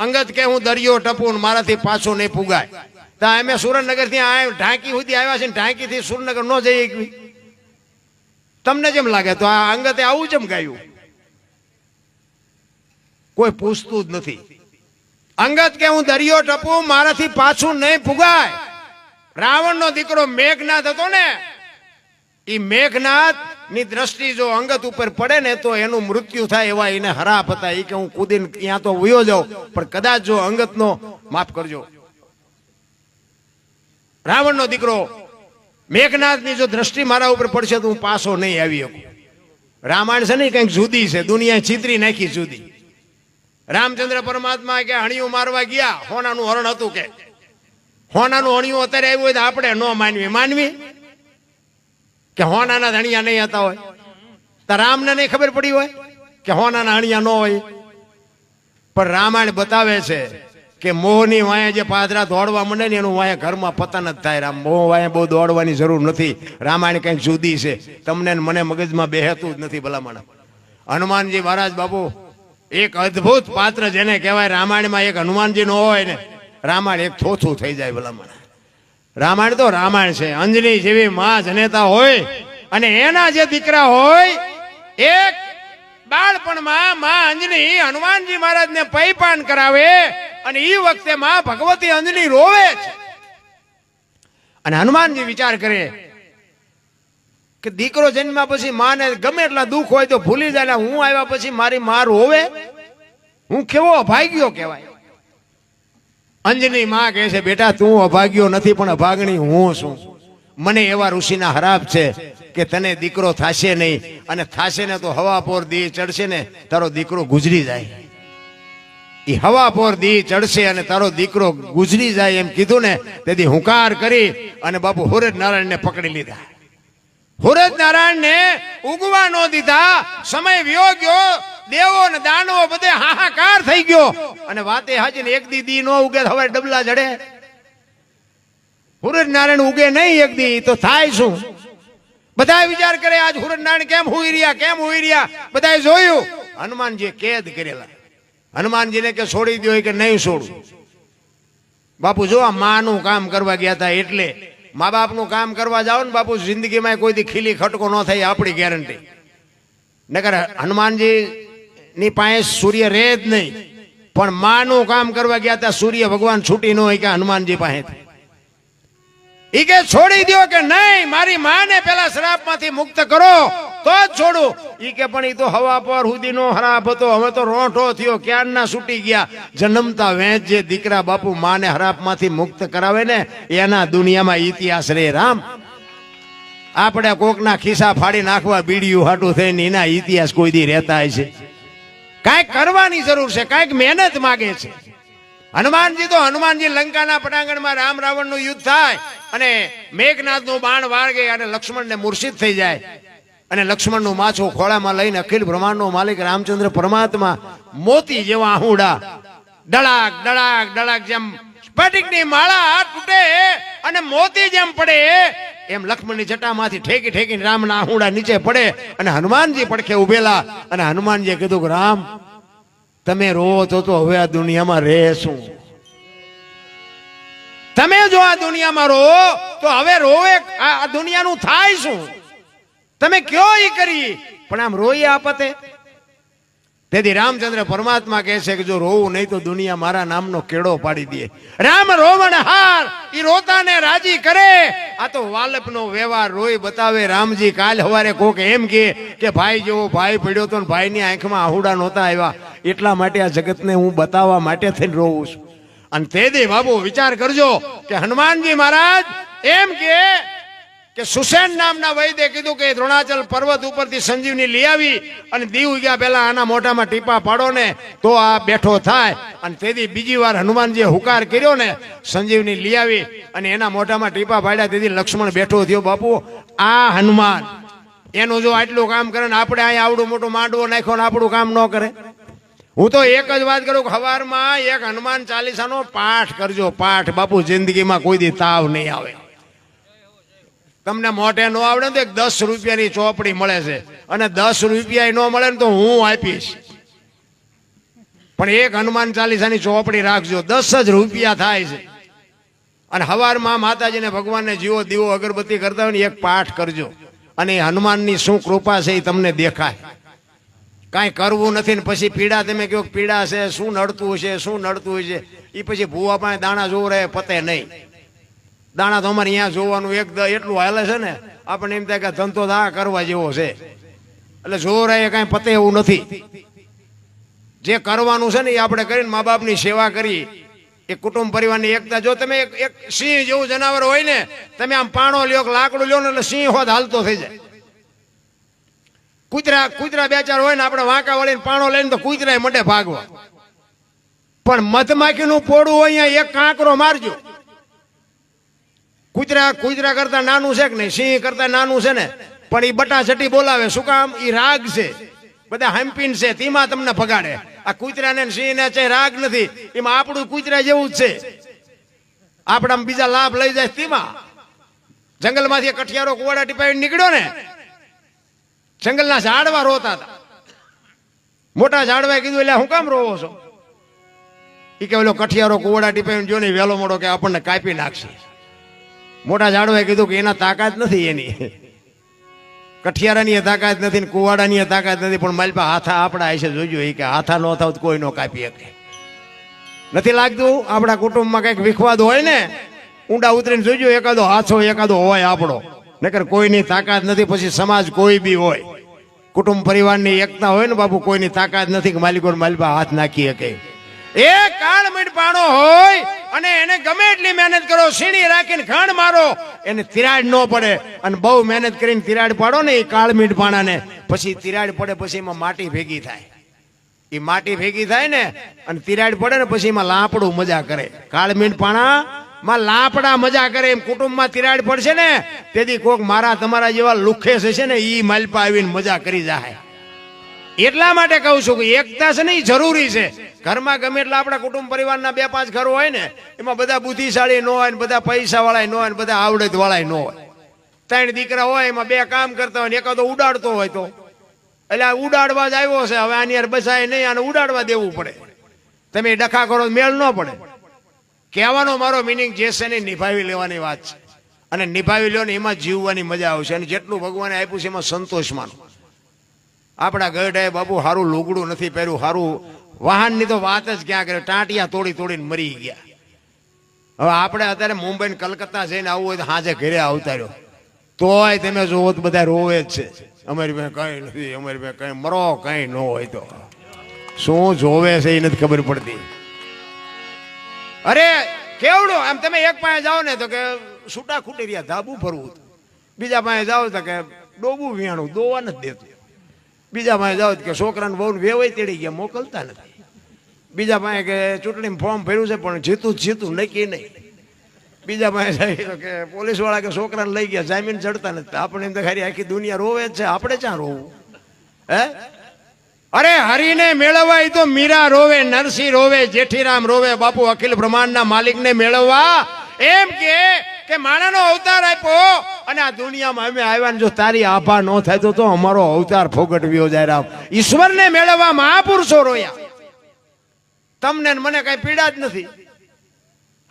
અંગત કે હું દરિયો ટપું મારાથી પાછો નહીં પુગાય. તો અમે સુરેન્દ્રનગર થી ઢાંકી સુધી આવ્યા છે, ઢાંકી થી સુરેન્દ્રનગર ન જઈ. તમને જેમ લાગે તો આ અંગતે આવું જેમ ગાયું, કોઈ પૂછતું જ નથી. અંગત કે હું દરિયો ટપું મારાથી પાછું નહીં પુગાય. રાવણ નો દીકરો મેઘનાથ હતો ને, એ મેઘનાથ ની દ્રષ્ટિ જો અંગત ઉપર પડે ને તો એનું મૃત્યુ થાય એવા એને હરાપ હતા. એ કે હું કૂદીને ત્યાં તો વયો જાઉં, પણ કદાચ જો અંગત નો માફ કરજો, રાવણ નો દીકરો મેઘનાથ ની જો દ્રષ્ટિ મારા ઉપર પડશે તો હું પાછો નહીં આવી શકું. રામાયણ છે ને કઈક જુદી છે, દુનિયા ચિત્રી નાખી જુદી. રામચંદ્ર પરમાત્મા કે હણિયું મારવા ગયા, હોનાનું હરણ હતું કે હોનાનું હણિયું અત્યારે આવ્યું હોય તો આપણે ન માનવી કે હોનાના હણિયા નહીં હતા હોય. તો રામને નહીં ખબર પડી હોય કે હોનાના હણિયા ન હોય. પણ રામાયણ બતાવે છે કે મોહની વાયા જે પાદરા દોડવા માંડે ને એનું વાયા ઘરમાં પતન જ થાય. મોહ વાયા બહુ દોડવાની જરૂર નથી. રામાયણ કંઈક જુદી છે, તમને મને મગજમાં બેહતું જ નથી ભલામણ. હનુમાનજી મહારાજ બાપુ એક અદ્ભુત પાત્ર જેને કહેવાય. રામાયણમાં એક હનુમાનજી નો હોય ને રામાયણ એક થોથું થઈ જાય ભલામણ. રામાયણ તો રામાયણ છે. અંજની જેવી માં જનેતા હોય અને એના જે દીકરા હોય, એક બાળપણમાં માં અંજની હનુમાનજી મહારાજને પૈપાન કરાવે અને એ વખતે માં ભગવતી અંજની રોવે છે. અને હનુમાનજી વિચાર કરે કે દીકરો જન્મ્યા પછી માને ગમે એટલા દુઃખ હોય તો ભૂલી જાય. હું આવ્યા પછી મારી માં રોવે, હું કેવો અભાગ્યો કહેવાય. અંજની માં કહે છે બેટા તું અભાગ્યો નથી પણ અભાગણી હું છું. મને એવા ઋષિના હરાપ છે કે તને દીકરો થાશે નહીં, અને થાશે ને તો હવા પોર દી ચડશે ને તારો દીકરો ગુજરી જાય. એ હવા પોર દી ચડશે અને તારો દીકરો ગુજરી જાય એમ કીધું ને તેથી હુંકાર કરી અને બાપુ હુરજ નારાયણને પકડી લીધા. હુરજ નારાયણને ઉગવા ન દીધા. સમય વિયો ગયો, દેવો ને દાનવો બધે હાહાકાર થઈ ગયો. અને વાતે હાજી ને એક દી નો ઉગે હવે ડબલા જડે. હુરજ નારાયણ ઉગે નહીં એક દી તો થાય શું? બધા વિચાર કરે આજ હુરજ નારાયણ કેમ હુઈ રહ્યા. બધા જોયું હનુમાનજી કેદ કરેલા. હનુમાનજીને કે છોડી દો કે નહીં છોડું. બાપુ જો આ માનું કામ કરવા ગયા હતા એટલે મા બાપનું કામ કરવા જાઓ ને બાપુ જિંદગીમાં કોઈ દી ખીલી ખટકો ન થાય આપણી ગેરંટી. નકર હનુમાનજી ની પાસે સૂર્ય રહે જ નહીં, પણ માનું કામ કરવા ગયા હતા સૂર્ય ભગવાન છૂટી ન હોય કે હનુમાનજી પાસે. ઈ કે છોડી દો કે નહીં, મારી માને પેલા શ્રાપ માંથી મુક્ત કરો તો જ છોડું. ઈ કે પણ ઈ તો હવા પર સુધીનો હરાપ હતો, હવે તો રોંઠો થયો, ક્યારના છૂટી ગયા. જન્મતા વેચ જે દીકરા બાપુ માને હરાપ માંથી મુક્ત કરાવે ને એના દુનિયામાં ઇતિહાસ રે. રામ આપણે કોકના ખિસ્સા ફાડી નાખવા બીડીયું હાટું થઈને એના ઇતિહાસ કોઈ દી રહેતા છે. કાંઈક કરવાની જરૂર છે, કાંઈક મહેનત માગે છે. હનુમાનજી લંકાના પટાંગણમાં રામ રાવણ નું યુદ્ધ થાય અને મેઘનાથ નું બાણ વાગે અને લક્ષ્મણ ને મૂર્છિત થઈ જાય. અને લક્ષ્મણ નું માછું ખોળામાં લઈને અખિલ બ્રહ્માંડ નો માલિક રામચંદ્ર પરમાત્મા મોતી જેવા આહુડા ડળાક ડળાક ડળાક જેમ સ્ફટિક ની માળા તૂટે અને મોતી જેમ પડે એમ લક્ષ્મણની જટામાંથી ઠેકી ઠેકીને રામના આહુડા નીચે પડે. અને હનુમાનજી પડખે ઉભેલા અને હનુમાનજીએ કીધું કે રામ તમે રોવો તો હવે આ દુનિયામાં રહેશું. તમે જો આ દુનિયામાં રોવો તો હવે રોવે આ દુનિયાનું થાય શું? તમે કયો ઈ કરી પણ આમ રોઈ આપતે. તેથી રામચંદ્ર પરમાત્મા કહે છે કે જો રોવું નહીં તો દુનિયા મારા નામનો કેળો પાડી દે. રામ રોવણ હાર ઈ રોતાને રાજી કરે. આ તો વાલપનો વ્યવહાર રોઈ બતાવે. રામજી કાલ હવારે કોક એમ કે ભાઈ જેવો ભાઈ પડ્યો તો ભાઈની આંખમાં આહુડા નહોતા આવ્યા, એટલા માટે આ જગતને હું બતાવવા માટે થઈને રોવું છું. અને તેથી બાબુ વિચાર કરજો કે હનુમાનજી મહારાજ એમ કે સુસેન નામના વૈદ્ય કીધું કે દ્રોણાચલ પર્વત ઉપરથી સંજીવની લઈ આવી અને દીવ ગયા પહેલા આના મોઢામાં ટીપા પાડો ને તો આ બેઠો થાય. અને તેથી બીજી વાર હનુમાનજીએ હુકાર કર્યો ને સંજીવની લઈ આવી અને એના મોઢામાં ટીપા પાડ્યા. તેથી લક્ષ્મણ બેઠો થયો. બાપુ આ હનુમાન એનું જો આટલું કામ કરે ને આપણે અહીંયા આવડું મોટું માંડવો નાખ્યો ને આપણું કામ ન કરે. હું તો એક જ વાત કરું, સવારમાં એક હનુમાન ચાલીસાનો પાઠ કરજો. પાઠ બાપુ જિંદગીમાં કોઈ દી તાવ નહીં આવે. તમને મોઢે ન આવડે તો 10 રૂપિયાની ચોપડી મળે છે અને 10 રૂપિયા ન મળે ને તો હું આપીશ. પણ એક હનુમાન ચાલીસાની ચોપડી રાખજો, 10 જ રૂપિયા થાય છે. અને હવારમાં માતાજીને ભગવાનને જીવો દીવો અગરબત્તી કરતા હોય ને એક પાઠ કરજો, અને હનુમાનની શું કૃપા છે એ તમને દેખાય. કાંઈ કરવું નથી ને પછી પીડા તમે કહો પીડા છે, શું નડતું છે, શું નડતું છે, એ પછી ભૂવા પાસે દાણા જોવું રહે પતે નહીં. દાણા તો અમારે અહીંયા જોવાનું એટલું હાલે છે ને, આપણને એમ થાય કે ધંધો આ કરવા જેવો છે, એટલે જોર રહે કાંઈ પતે એવું નથી. જે કરવાનું છે ને એ આપણે કરીને મા બાપની સેવા કરી, એ કુટુંબ પરિવારની એકતા. જો તમે એક સિંહ જેવું જનાવર હોય ને, તમે આમ પાણો લ્યો લાકડું લ્યો ને એટલે સિંહ હોત હાલતો થઈ જાય. કૂતરા બે ચાર હોય ને આપણે વાંકા વળીને પાણો લઈને તો કૂતરા મંડે ભાગવા, પણ મધમાખીનું પોડું હોય અહીંયા એક કાંકરો મારજો. કૂતરા કરતા નાનું છે કે નહીં, સિંહ કરતા નાનું છે ને, પણ એ બટાછટી બોલાવે. શું કામ? એ રાગ છે, બધા હમ્પીન છે, તેમાં તમને ભગાડે. આ કૂતરાને સિંહને છે રાગ નથી, એમાં આપણું કૂતરા જેવું જ છે. આપણા બીજા લાભ લઈ જાય તેમાં. જંગલમાંથી કઠિયારો કુવાડા ટીપાવી નીકળ્યો ને, જંગલના ઝાડવા રોતા હતા. મોટા ઝાડવાએ કીધું એટલે હું કામ રોવો છો? એ કે ઓલો કઠિયારો કુવાડા ટીપાવીને જો ને વહેલો મોડો કે આપણને કાપી નાખશે. મોટા ઝાડવાએ કીધું કે એના તાકાત નથી, એની કઠિયારાની તાકાત નથી ને કુવાડાની તાકાત નથી, પણ મારી પાસે હાથા આપણા હશે, જોજો. એ કે હાથા ન થાવ કોઈ નો કાપી શકે. નથી લાગતું આપણા કુટુંબમાં કંઈક વિખવાદ હોય ને, ઊંડા ઉતરીને જોજો, એકાદો હાથો એકાદો હોય આપણો, નકર કોઈની તાકાત નથી. પછી સમાજ કોઈ બી હોય, કુટુંબ પરિવારની એકતા હોય ને બાપુ, કોઈની તાકાત નથી કે માલિકો માલિપા હાથ નાખી શકે. એ કાળમીટ પાણો હોય અને એને ગમે એટલી મહેનત કરો, સીણી રાખીને ઘણ મારો, એને તિરાડ ન પડે. અને બહુ મહેનત કરીને તિરાડ પાડો ને એ કાળમીટ પાણાને, પછી તિરાડ પડે, પછી એમાં માટી ભેગી થાય. એ માટી ભેગી થાય ને અને તિરાડ પડે ને પછી એમાં લાપડું મજા કરે. કાળમીટ પાણા માં લાપડા મજા કરે. એમ કુટુંબમાં તિરાડ પડશે ને તેથી કોક મારા તમારા જેવા લુખે છે ને ઈ માલપા આવીને મજા કરી જાય. એટલા માટે કહું છું કે એકતા છે ને એ જરૂરી છે. ઘરમાં ગમે એટલા આપણા કુટુંબ પરિવારના 2-5 ઘરો હોય ને, એમાં બધા બુદ્ધિશાળી ન હોય ને, બધા પૈસા વાળા ન હોય ને, બધા આવડત વાળા ન હોય. 3 દીકરા હોય, એમાં 2 કામ કરતા હોય ને એકાદો ઉડાડતો હોય તો, એટલે આ ઉડાડવા જ આવ્યો છે, હવે આની યાર બસાય નહીં, આને ઉડાડવા દેવું પડે. તમે ડખા કરો મેળ ન પડે. કહેવાનો મારો મિનિંગ જે છે ને નિભાવી લેવાની વાત છે, અને નિભાવી લો ને એમાં જીવવાની મજા આવશે. અને જેટલું ભગવાને આપ્યું છે એમાં સંતોષ માનો. આપણા ગઢાએ બાપુ સારું લુગડું નથી પહેર્યું, સારું વાહનની તો વાત જ ક્યાં કરે, ટાંટિયા તોડીને મરી ગયા. હવે આપણે અત્યારે મુંબઈ ને કલકત્તા જઈને આવવું હોય તો હાજે ઘરે આવતા રહ્યો, તોય તમે જોવો તો બધા રોવે જ છે. અમારી પાસે કઈ નથી, અમારી પાસે કઈ મરો કઈ ન હોય તો શું જોવે છે એ નથી ખબર પડતી. અરે કેવડું આમ તમે એક પાસે જાઓ ને તો કે છૂટા ખૂટી રહ્યા, ધાબુ ફરવું. બીજા પાસે જાઓ તો કે ડોબું વિયાણું, દોવા નથી દેતું. બીજા પાસે જાઓ કે છોકરાને બહુ વેવાય તેડી ગયા, મોકલતા નથી. બીજા પાસે કે ચૂંટણીમાં ફોર્મ ભર્યું છે પણ જીતું નક્કી નહીં. બીજા પાસે જાય તો કે પોલીસ વાળા કે છોકરાને લઈ ગયા, જામીન ચડતા નથી. આપણે એમ તો ખરી આખી દુનિયા રોવે જ છે, આપણે ક્યાં રોવું? હે અરે હરીને મેળવવા તો મીરા રોવે, નરસિંહ રોવે, જેઠીરામ રોવે. બાપુ અખિલ બ્રહ્માંડના માલિકને મેળવવા એમ કે માણાનો અવતાર આપ્યો અને આ દુનિયામાં અમે આવ્યા, જો તારી આભા ન થાય તો અમારો અવતાર ફોગટવ્યો જાય. રામ ઈશ્વરને મેળવવા મહાપુરુષો રોયા. તમને મને કઈ પીડા જ નથી.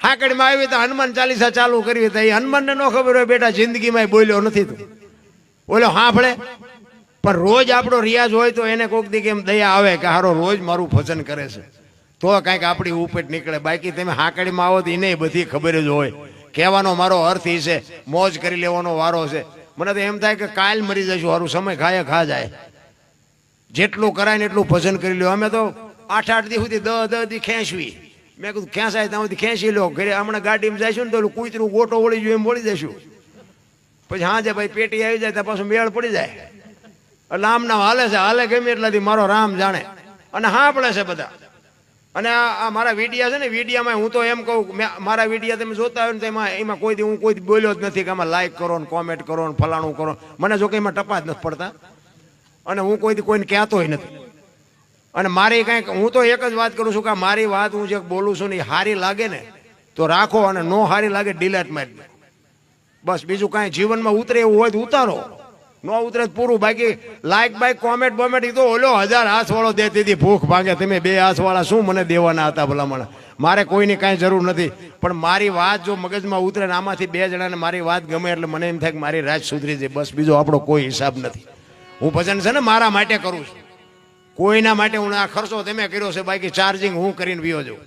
હાકડીમાં આવી તો હનુમાન ચાલીસા ચાલુ કરવી તો એ હનુમાનને ન ખબર હોય બેટા જિંદગીમાં બોલ્યો નથી તું બોલ્યો સાંભળે. પણ રોજ આપણો રિયાઝ હોય તો એને કોક દી કેમ દયા આવે કે હારો રોજ મારું ભજન કરે છે તો કાંઈક આપણી ઉપેટ નીકળે. બાકી તમે હાકડીમાં આવો તો એને બધી ખબર જ હોય. કહેવાનો મારો અર્થ એ છે મોજ કરી લેવાનો વારો છે. મને તો એમ થાય કે કાલ મરી જઈશું, સારું સમય ખાય ખા જાય. જેટલું કરાય ને એટલું ભજન કરી લો. અમે તો 8-8 દી સુધી 10-10 દી ખેંચવી. મેં કીધું ખેંચાય ત્યાં સુધી ખેંચી લો. ઘરે હમણાં ગાડીમાં જઈશું ને તો કૂતરું ગોટો વળી જોઈએ એમ વળી જઈશું. પછી હા જે ભાઈ પેટી આવી જાય ત્યાં પાછું મેળ પડી જાય. એટલે આમના હાલે છે, હાલે ગમે એટલાથી મારો રામ જાણે. અને સાંભળે છે બધા. અને આ મારા વિડીયા છે ને, વિડીયામાં હું તો એમ કહું, મારા વિડીયા તમે જોતા હોય ને તો એમાં હું કોઈ બોલ્યો જ નથી કે આમાં લાઈક કરો ને કોમેન્ટ કરો ને ફલાણું કરો. મને જો કે એમાં ટપા જ નથી પડતા અને હું કોઈને કહેતોય નથી. અને મારી કાંઈક હું તો એક જ વાત કરું છું કે મારી વાત હું જે બોલું છું ને એ સારી લાગે ને તો રાખો, અને નો સારી લાગે ડિલેટ મારી દો. બસ બીજું કાંઈ જીવનમાં ઉતરે એવું હોય તો ઉતારો. નો ઉતરે તો પૂરું. બાકી લાઈક બાઈક કોમેન્ટ બોમેન્ટ એ તો ઓલો 1000 હાથવાળો દેતી હતી. ભૂખ ભાગે તમે 2 હાથવાળા શું મને દેવાના હતા ભલામણ. મારે કોઈની કાંઈ જરૂર નથી. પણ મારી વાત જો મગજમાં ઉતરે ને આમાંથી 2 જણાને મારી વાત ગમે એટલે મને એમ થાય કે મારી રાત સુધરી જાય. બસ બીજો આપણો કોઈ હિસાબ નથી. હું ભજન છે ને મારા માટે કરું છું. કોઈના માટે હું આ ખર્ચો તમે કર્યો છે. બાકી ચાર્જિંગ હું કરીને વિયો જાઉં.